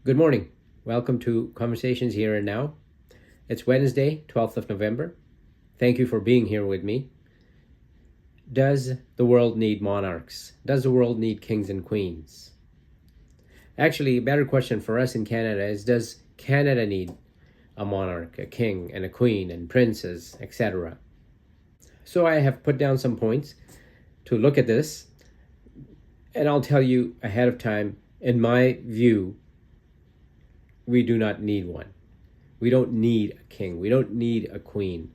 Good morning. Welcome to Conversations Here and Now. It's Wednesday, 12th of November. Thank you for being here with me. Does the world need monarchs? Does the world need kings and queens? Actually, a better question for us in Canada is, does Canada need a monarch, a king, and a queen, and princes, etc.? So I have put down some points to look at this, and I'll tell you ahead of time, in my view, we do not need one. We don't need a king. We don't need a queen.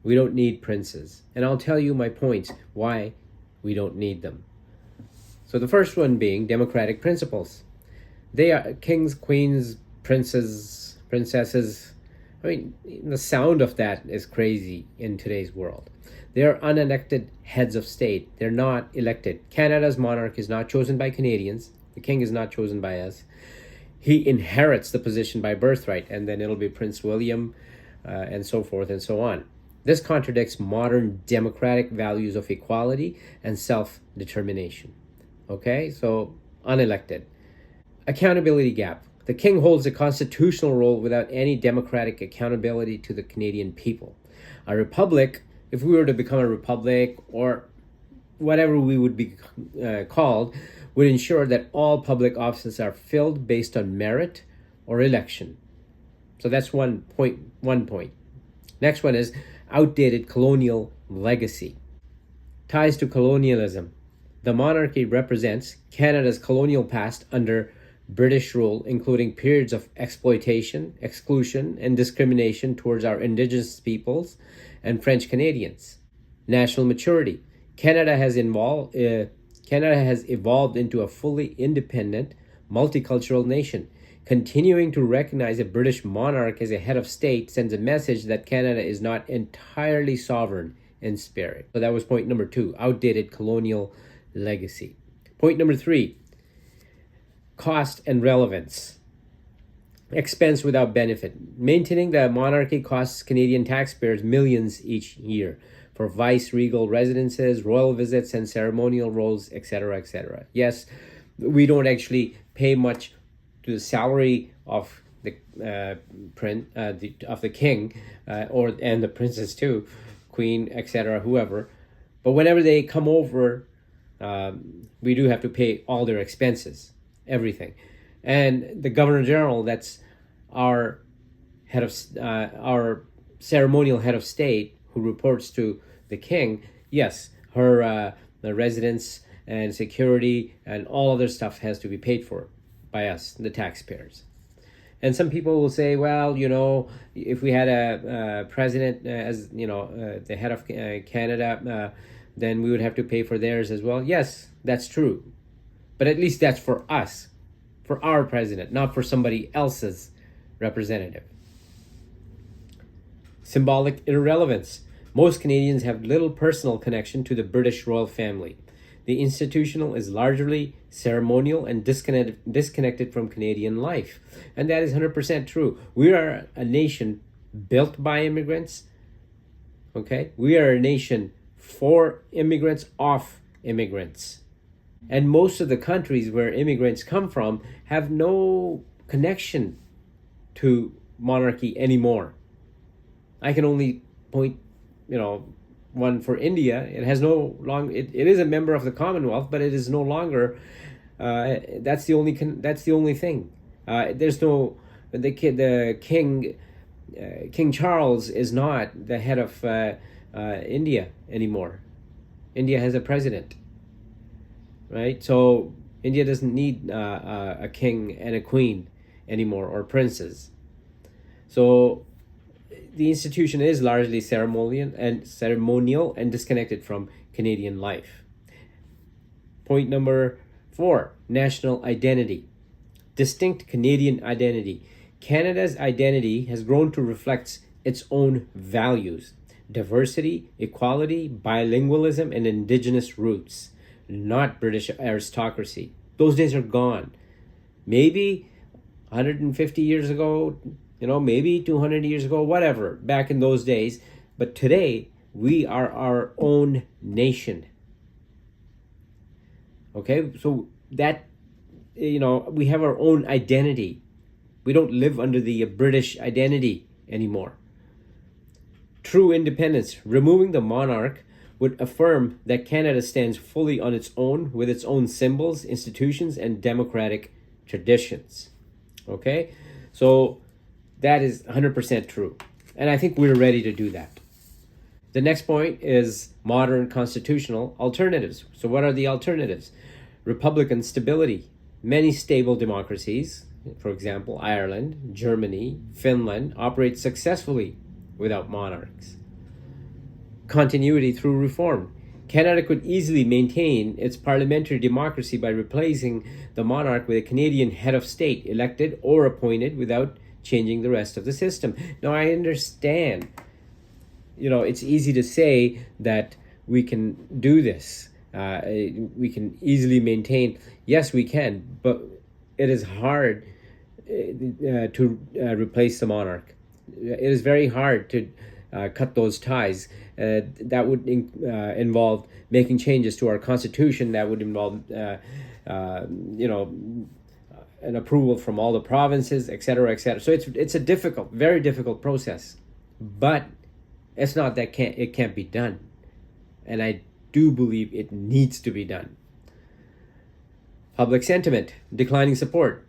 We don't need princes. And I'll tell you my points why we don't need them. So the first one being democratic principles. They are kings, queens, princes, princesses. I mean, the sound of that is crazy in today's world. They are unelected heads of state. They're not elected. Canada's monarch is not chosen by Canadians. The king is not chosen by us. He inherits the position by birthright, and then it'll be Prince William, and so forth and so on. This contradicts modern democratic values of equality and self-determination. Okay, so unelected. Accountability gap. The king holds a constitutional role without any democratic accountability to the Canadian people. A republic, if we were to become a republic or whatever we would be called, would ensure that all public offices are filled based on merit or election. So that's one point. Next one is outdated colonial legacy. Ties to colonialism. The monarchy represents Canada's colonial past under British rule, including periods of exploitation, exclusion, and discrimination towards our Indigenous peoples and French Canadians. National maturity. Canada has evolved into a fully independent, multicultural nation. Continuing to recognize a British monarch as a head of state sends a message that Canada is not entirely sovereign in spirit. So that was point number 2, outdated colonial legacy. Point number 3, cost and relevance. Expense without benefit. Maintaining the monarchy costs Canadian taxpayers millions each year for vice-regal residences, royal visits, and ceremonial roles, etc., etc. Yes, we don't actually pay much to the salary of the king, and the princess too, queen, etc., whoever. But whenever they come over, we do have to pay all their expenses, everything. And the Governor General, that's our head of our ceremonial head of state, who reports to the king, yes, her the residence and security and all other stuff has to be paid for by us, the taxpayers. And some people will say, well, if we had a president as the head of Canada, then we would have to pay for theirs as well. Yes, that's true, but at least that's for us, for our president, not for somebody else's representative. Symbolic irrelevance. Most Canadians have little personal connection to the British royal family. The institutional is largely ceremonial and disconnected from Canadian life. And that is 100% true. We are a nation built by immigrants. Okay? We are a nation for immigrants, of immigrants. And most of the countries where immigrants come from have no connection to monarchy anymore. I can only point, one for India. It has it is a member of the Commonwealth, but it is no longer. That's the only thing. There's no King Charles is not the head of India anymore. India has a president, right? So India doesn't need a king and a queen anymore, or princes. So the institution is largely ceremonial and disconnected from Canadian life. Point number 4, national identity. Distinct Canadian identity. Canada's identity has grown to reflect its own values: diversity, equality, bilingualism, and Indigenous roots, not British aristocracy. Those days are gone. Maybe 150 years ago, maybe 200 years ago, whatever, back in those days. But today, we are our own nation. Okay, so that we have our own identity. We don't live under the British identity anymore. True independence, removing the monarch, would affirm that Canada stands fully on its own with its own symbols, institutions, and democratic traditions. Okay? So that is 100% true. And I think we're ready to do that. The next point is modern constitutional alternatives. So, what are the alternatives? Republican stability. Many stable democracies, for example, Ireland, Germany, Finland, operate successfully without monarchs. Continuity through reform. Canada could easily maintain its parliamentary democracy by replacing the monarch with a Canadian head of state, elected or appointed, without changing the rest of the system. Now, I understand, it's easy to say that we can do this. We can easily maintain. Yes, we can, but it is hard to replace the monarch. It is very hard to cut those ties. That would involve making changes to our constitution. That would involve, an approval from all the provinces, etc., etc. So it's a difficult, very difficult process, but it's not that it can't be done, and I do believe it needs to be done. Public sentiment, declining support.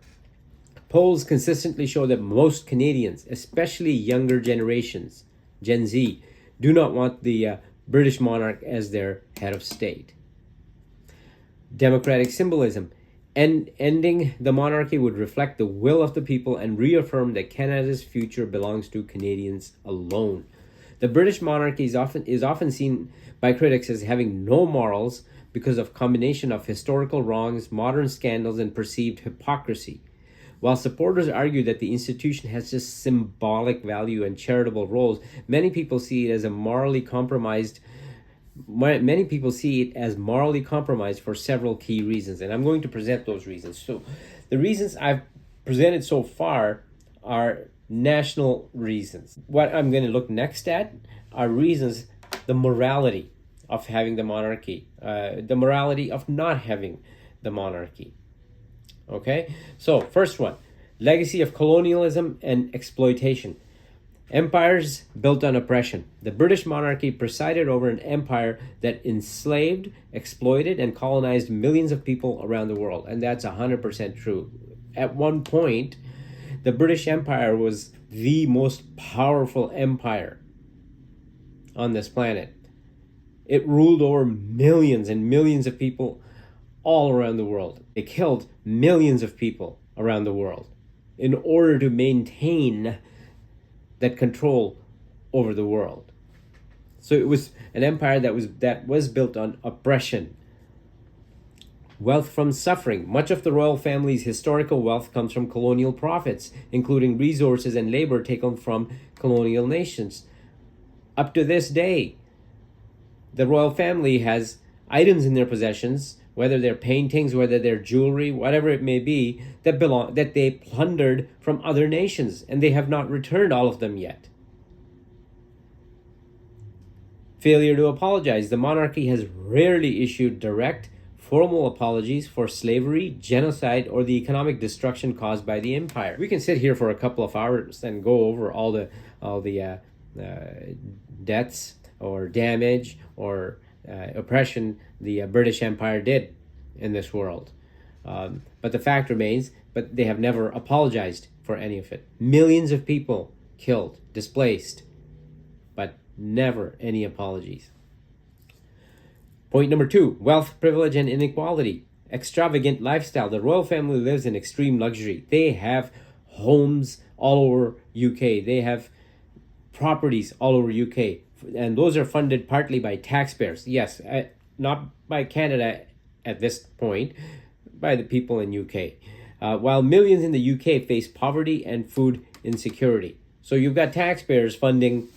Polls consistently show that most Canadians, especially younger generations, Gen Z, do not want the British monarch as their head of state. Democratic symbolism. Ending the monarchy would reflect the will of the people and reaffirm that Canada's future belongs to Canadians alone. The British monarchy is often seen by critics as having no morals because of combination of historical wrongs, modern scandals, and perceived hypocrisy. While supporters argue that the institution has just symbolic value and charitable roles, many people see it as morally compromised for several key reasons, and I'm going to present those reasons. So the reasons I've presented so far are national reasons. What I'm going to look next at are reasons, the morality of having the monarchy, the morality of not having the monarchy. Okay, so first one, legacy of colonialism and exploitation. Empires built on oppression. The British monarchy presided over an empire that enslaved, exploited, and colonized millions of people around the world. And that's 100% true. At one point, the British Empire was the most powerful empire on this planet. It ruled over millions and millions of people all around the world. It killed millions of people around the world in order to maintain that control over the world. So it was an empire that was built on oppression. Wealth from suffering. Much of the royal family's historical wealth comes from colonial profits, including resources and labor taken from colonial nations. Up to this day, the royal family has items in their possessions, whether they're paintings, whether they're jewelry, whatever it may be, that they plundered from other nations, and they have not returned all of them yet. Failure to apologize. The monarchy has rarely issued direct, formal apologies for slavery, genocide, or the economic destruction caused by the empire. We can sit here for a couple of hours and go over all the debts or damage or oppression the British Empire did in this world. But the fact remains, but they have never apologized for any of it. Millions of people killed, displaced, but never any apologies. Point number 2, wealth, privilege, and inequality. Extravagant lifestyle. The royal family lives in extreme luxury. They have homes all over UK. They have properties all over UK. And those are funded partly by taxpayers. Yes, not by Canada at this point, by the people in UK. While millions in the UK face poverty and food insecurity. So you've got taxpayers funding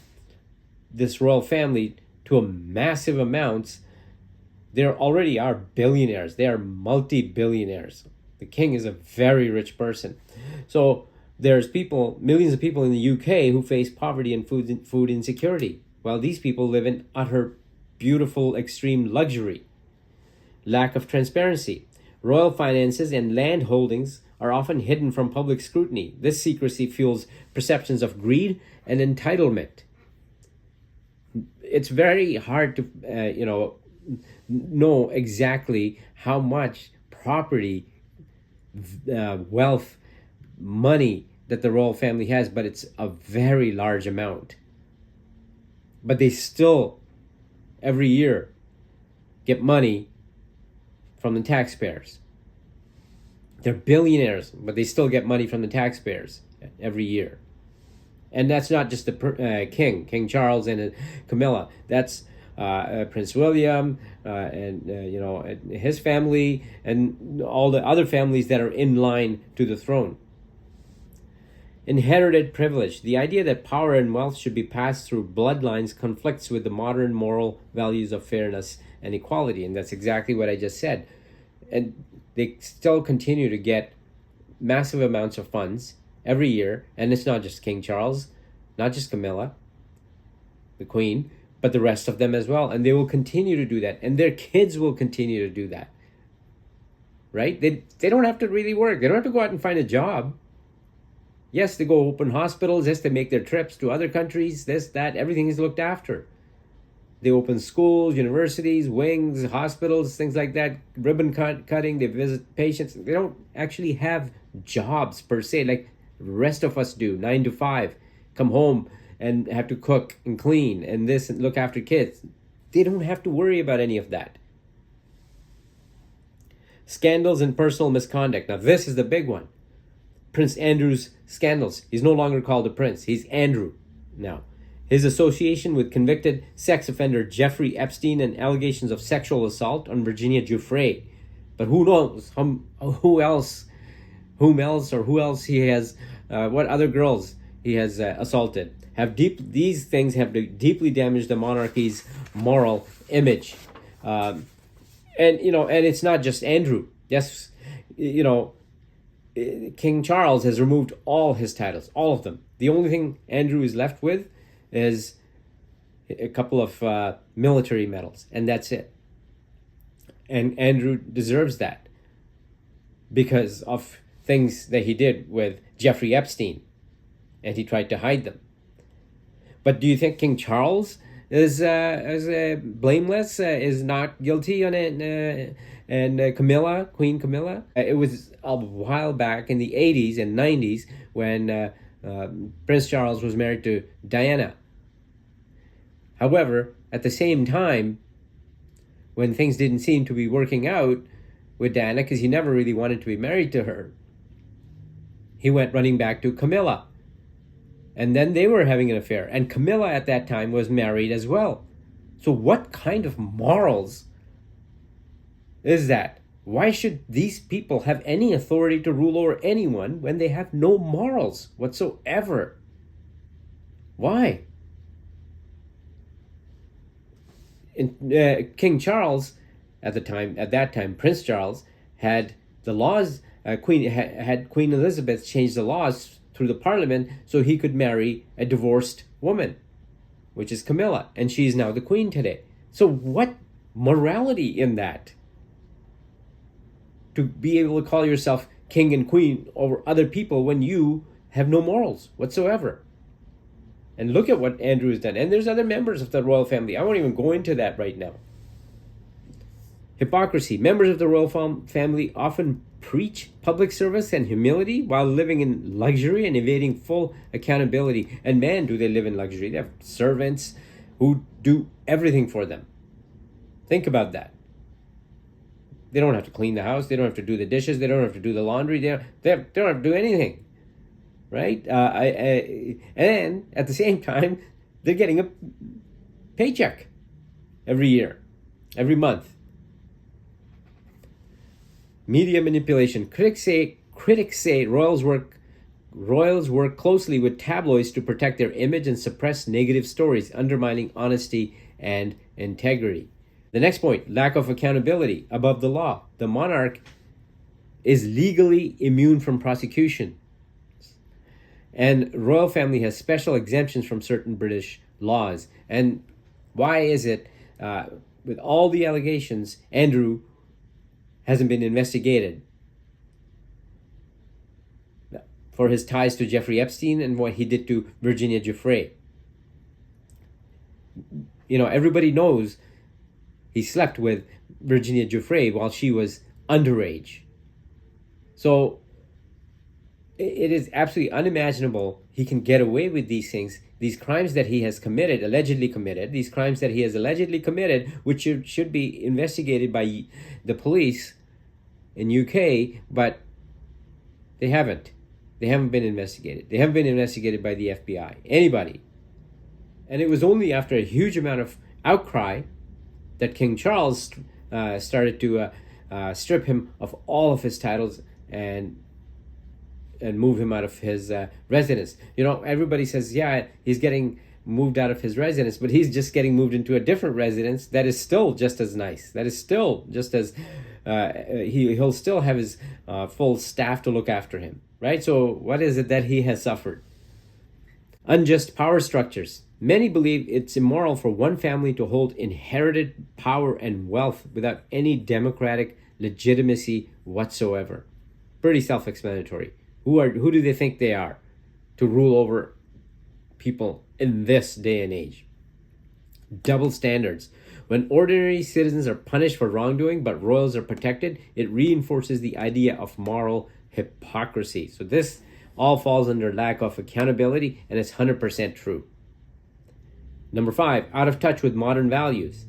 this royal family to a massive amounts. They already are billionaires. They are multi-billionaires. The king is a very rich person. So there's millions of people in the UK who face poverty and food insecurity, while these people live in utter, beautiful, extreme luxury. Lack of transparency. Royal finances and land holdings are often hidden from public scrutiny. This secrecy fuels perceptions of greed and entitlement. It's very hard to, know exactly how much property, wealth, money that the royal family has, but it's a very large amount. But they still, every year, get money from the taxpayers. They're billionaires, but they still get money from the taxpayers every year. And that's not just the King Charles and Camilla. That's Prince William and his family and all the other families that are in line to the throne. Inherited privilege. The idea that power and wealth should be passed through bloodlines conflicts with the modern moral values of fairness and equality. And that's exactly what I just said. And they still continue to get massive amounts of funds every year. And it's not just King Charles, not just Camilla, the Queen, but the rest of them as well. And they will continue to do that. And their kids will continue to do that. Right? They don't have to really work. They don't have to go out and find a job. Yes, they go open hospitals. Yes, they make their trips to other countries. This, that, everything is looked after. They open schools, universities, wings, hospitals, things like that. Ribbon cutting. They visit patients. They don't actually have jobs per se like the rest of us do. 9 to 5. Come home and have to cook and clean and this and look after kids. They don't have to worry about any of that. Scandals and personal misconduct. Now this is the big one. Prince Andrew's scandals. He's no longer called a prince. He's Andrew now. His association with convicted sex offender Jeffrey Epstein and allegations of sexual assault on Virginia Giuffre. But who knows who else he has, what other girls he has assaulted. These things have deeply damaged the monarchy's moral image. And it's not just Andrew. Yes, King Charles has removed all his titles, all of them. The only thing Andrew is left with is a couple of military medals, and that's it. And Andrew deserves that because of things that he did with Jeffrey Epstein, and he tried to hide them. But do you think King Charles is blameless, is not guilty on it? And Camilla, Queen Camilla, it was a while back in the 80s and 90s when Prince Charles was married to Diana. However, at the same time, when things didn't seem to be working out with Diana, because he never really wanted to be married to her, he went running back to Camilla. And then they were having an affair. And Camilla at that time was married as well. So what kind of morals is that? Why should these people have any authority to rule over anyone when they have no morals whatsoever? Why? King Charles, at that time, Prince Charles had the laws. Had Queen Elizabeth changed the laws through the Parliament so he could marry a divorced woman, which is Camilla, and she is now the Queen today. So what morality in that? To be able to call yourself king and queen over other people when you have no morals whatsoever. And look at what Andrew has done. And there's other members of the royal family. I won't even go into that right now. Hypocrisy. Members of the royal family often preach public service and humility while living in luxury and evading full accountability. And man, do they live in luxury. They have servants who do everything for them. Think about that. They don't have to clean the house. They don't have to do the dishes. They don't have to do the laundry. They don't have to do anything, right? And at the same time, they're getting a paycheck every year, every month. Media manipulation. Critics say royals work closely with tabloids to protect their image and suppress negative stories, undermining honesty and integrity. The next point, lack of accountability above the law. The monarch is legally immune from prosecution. And royal family has special exemptions from certain British laws. And why is it, with all the allegations, Andrew hasn't been investigated for his ties to Jeffrey Epstein and what he did to Virginia Giuffre. Everybody knows he slept with Virginia Giuffre while she was underage. So it is absolutely unimaginable he can get away with these things, these crimes that he has committed, which should be investigated by the police in UK, but they haven't. They haven't been investigated. They haven't been investigated by the FBI, anybody. And it was only after a huge amount of outcry that King Charles started to strip him of all of his titles and move him out of his residence. Everybody says, yeah, he's getting moved out of his residence, but he's just getting moved into a different residence that is still just as nice. That is still just as he'll still have his full staff to look after him, right? So what is it that he has suffered? Unjust power structures. Many believe it's immoral for one family to hold inherited power and wealth without any democratic legitimacy whatsoever. Pretty self-explanatory. Who do they think they are to rule over people in this day and age? Double standards. When ordinary citizens are punished for wrongdoing but royals are protected, it reinforces the idea of moral hypocrisy. So this all falls under lack of accountability, and it's 100% true. Number 5, out of touch with modern values.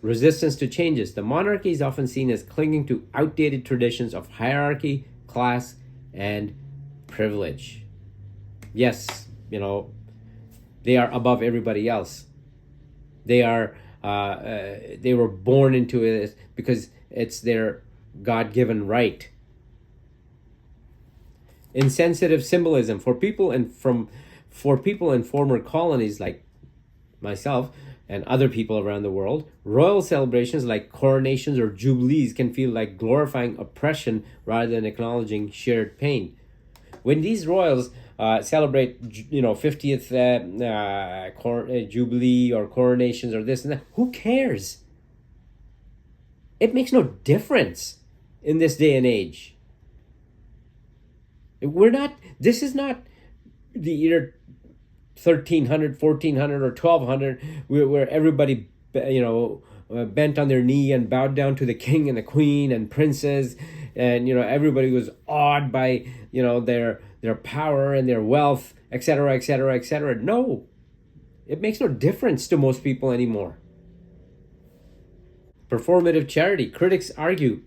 Resistance to changes. The monarchy is often seen as clinging to outdated traditions of hierarchy, class, and privilege. Yes, they are above everybody else. They were born into it because it's their God-given right. Insensitive symbolism for people in former colonies like myself and other people around the world. Royal celebrations like coronations or jubilees can feel like glorifying oppression rather than acknowledging shared pain. When these royals celebrate, 50th jubilee or coronations or this and that, who cares? It makes no difference in this day and age. This is not the year 1300, 1400, or 1200, where everybody, bent on their knee and bowed down to the king and the queen and princes, and everybody was awed by their power and their wealth, etc., etc., etc. No, it makes no difference to most people anymore. Performative charity. Critics argue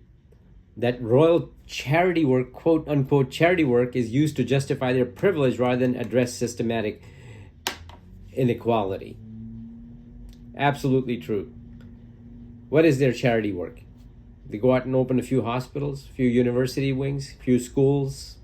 that royal charity work, quote unquote charity work, is used to justify their privilege rather than address systematic inequality. Absolutely true. What is their charity work? They go out and open a few hospitals, a few university wings, a few schools.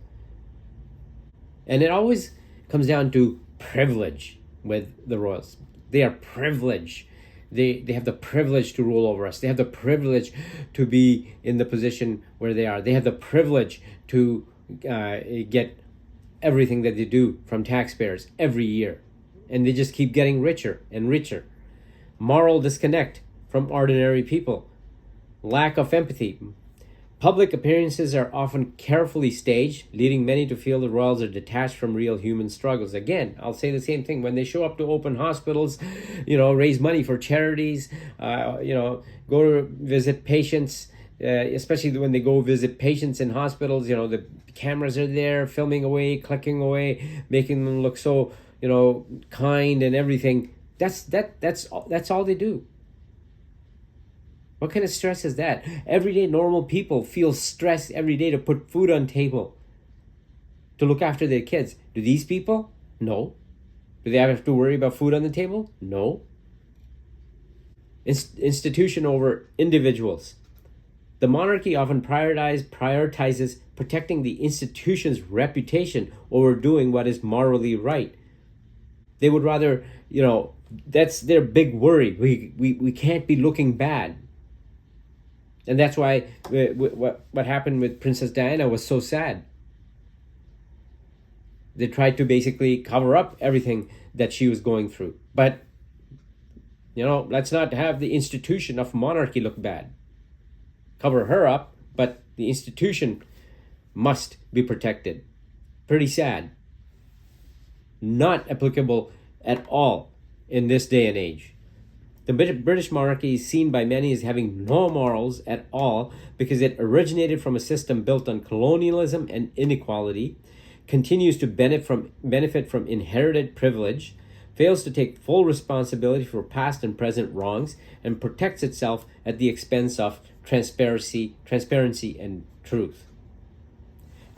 And it always comes down to privilege with the royals. They are privileged. They have the privilege to rule over us. They have the privilege to be in the position where they are. They have the privilege to get everything that they do from taxpayers every year. And they just keep getting richer and richer. Moral disconnect from ordinary people. Lack of empathy. Public appearances are often carefully staged, leading many to feel the royals are detached from real human struggles. Again, I'll say the same thing. When they show up to open hospitals, raise money for charities, go to visit patients, especially when they go visit patients in hospitals, the cameras are there filming away, clicking away, making them look so, kind and everything. That's all they do. What kind of stress is that? Everyday normal people feel stressed every day to put food on table, to look after their kids. Do these people? No. Do they have to worry about food on the table? No. Institution over individuals. The monarchy often prioritizes protecting the institution's reputation over doing what is morally right. They would rather, that's their big worry. We can't be looking bad. And that's why what happened with Princess Diana was so sad. They tried to basically cover up everything that she was going through. But, let's not have the institution of monarchy look bad. Cover her up, but the institution must be protected. Pretty sad. Not applicable at all in this day and age. The British monarchy is seen by many as having no morals at all because it originated from a system built on colonialism and inequality, continues to benefit from inherited privilege, fails to take full responsibility for past and present wrongs, and protects itself at the expense of transparency and truth.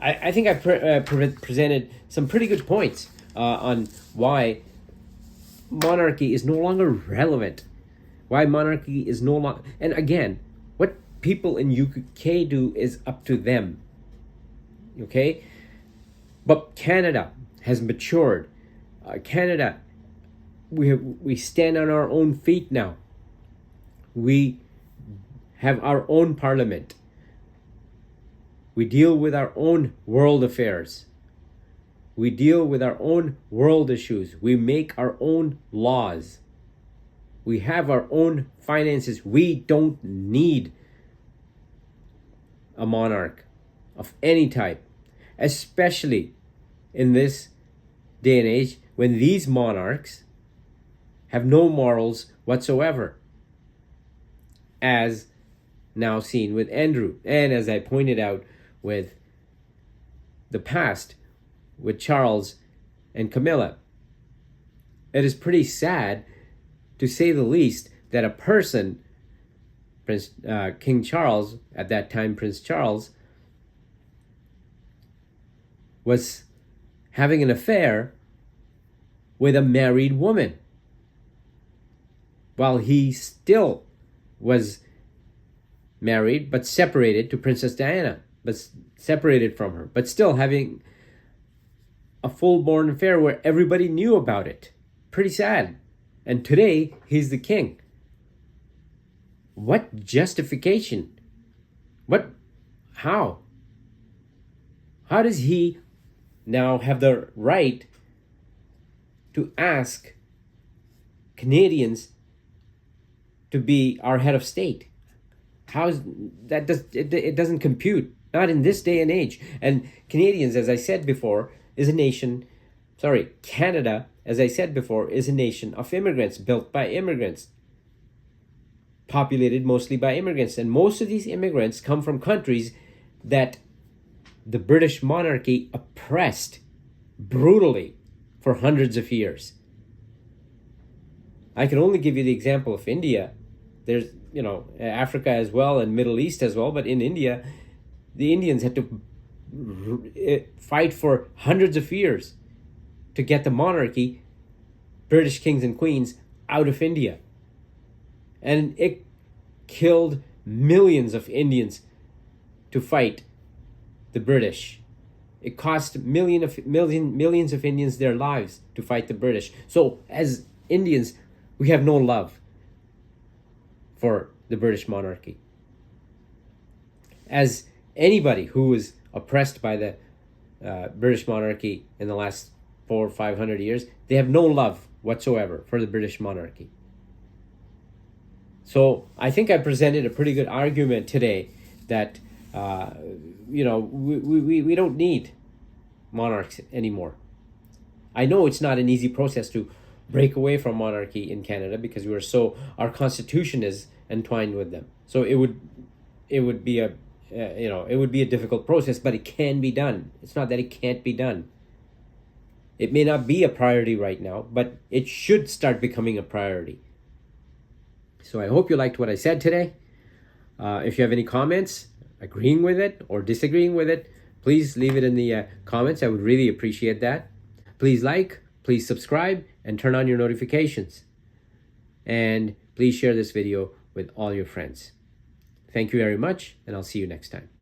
I think I've presented some pretty good points on why monarchy is no longer relevant. Why monarchy is no longer... And again, what people in UK do is up to them. Okay? But Canada has matured. Canada, we stand on our own feet now. We have our own parliament. We deal with our own world affairs. We deal with our own world issues. We make our own laws. We have our own finances. We don't need a monarch of any type, especially in this day and age when these monarchs have no morals whatsoever, as now seen with Andrew, and as I pointed out with the past with Charles and Camilla. It is pretty sad, to say the least, that a person, King Charles, at that time Prince Charles, was having an affair with a married woman while he still was married but separated to Princess Diana, but separated from her, but still having a full-born affair where everybody knew about it. Pretty sad. And today, he's the king. What justification? How? How does he now have the right to ask Canadians to be our head of state? It doesn't compute. Not in this day and age. And Canadians, as I said before, Canada, as I said before, is a nation of immigrants, built by immigrants, populated mostly by immigrants. And most of these immigrants come from countries that the British monarchy oppressed brutally for hundreds of years. I can only give you the example of India. There's, Africa as well and Middle East as well, but in India, the Indians had to fight for hundreds of years to get the monarchy, British kings and queens, out of India. And it killed millions of Indians to fight the British. It cost millions of Indians their lives to fight the British. So as Indians, we have no love for the British monarchy. As anybody who was oppressed by the British monarchy in the last 400 or 500 years, they have no love whatsoever for the British monarchy. So I think I presented a pretty good argument today that we don't need monarchs anymore. I know it's not an easy process to break away from monarchy in Canada because our constitution is entwined with them. So it would be a difficult process, but it can be done. It's not that it can't be done. It may not be a priority right now, but it should start becoming a priority. So I hope you liked what I said today. If you have any comments, agreeing with it or disagreeing with it, please leave it in the comments. I would really appreciate that. Please like, please subscribe, and turn on your notifications. And please share this video with all your friends. Thank you very much, and I'll see you next time.